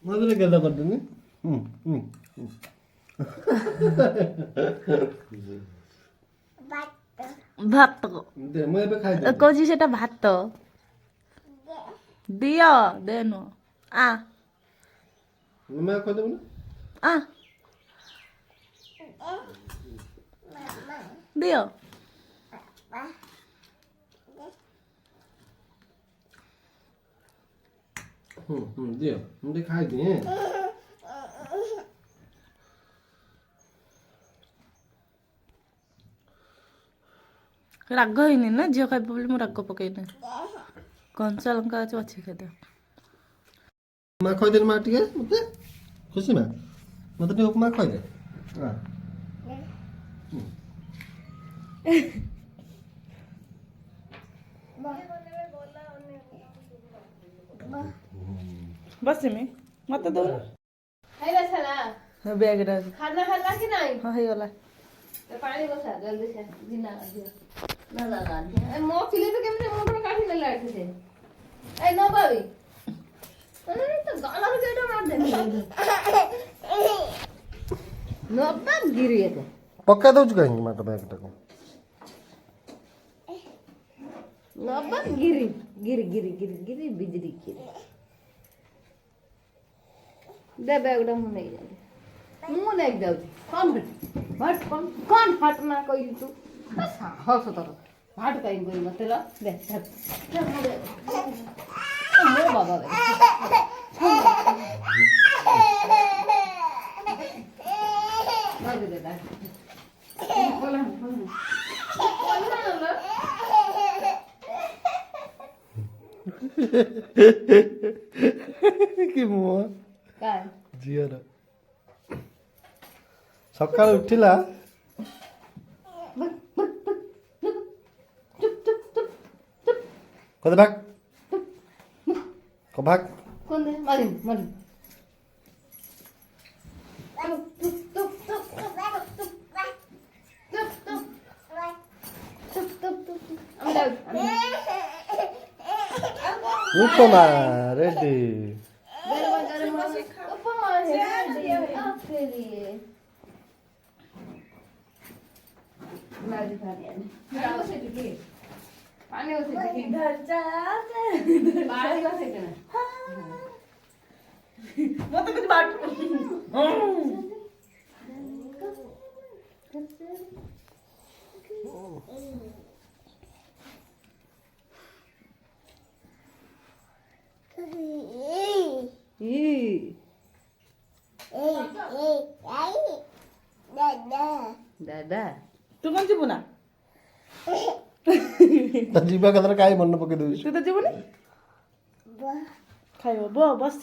मजाले गेदा गर्दिनु ভাত दे म एबे खाइ दे কজি সেটা ভাত দিও দেন আ म खाइ देबो न আ দিও दियो म दे खाइ दिए ରାଗ ହେଇନି ନା ଝିଅ ଖାଇବ ବୋଲି ମୁଁ ରାଗ ପକେଇନି କଞ୍ଚା ଲଙ୍କା ଅଛି ବାଛି ଖାଇଦିଅ उपमा खाइ दे मा टिके मते खुसी मा मते टिके उपमा खाइ दे बसिमी मते दो खाइला छला बैग रे खाना खाला कि नहीं हां हे गला तो पानी बसा जल्दी से जिना दियो ना ना ना ए मो पिले तो केमने मोटर काठी ले लाठी से ए नो बाबी अरे तो गाला के बेटा मार दे नो बा गिरी है पक्का दउछु काहे माटा बैग टाको नो बा गिरी गिरी गिरी गिरी गिरी बिजली गिरी दे बैग डम नहीं जाते मुंह नहीं जाऊ कौन हट कौन हट ना कोई तू साहस तो हट कहीं कोई मत ला दे हट मो बाबा दे मार दे दे बोला कि मुआ का जियर सकाळ उठिला कदे भाग को भाग कौन दे मारी मारी उपमा रेडी उपमा है आपके लिए पानी घर मत कुछ बात दादा तू कौन जीवु ना त जीवा कदर काय मन पके दउ तू तो जीवु खाइबो बो बस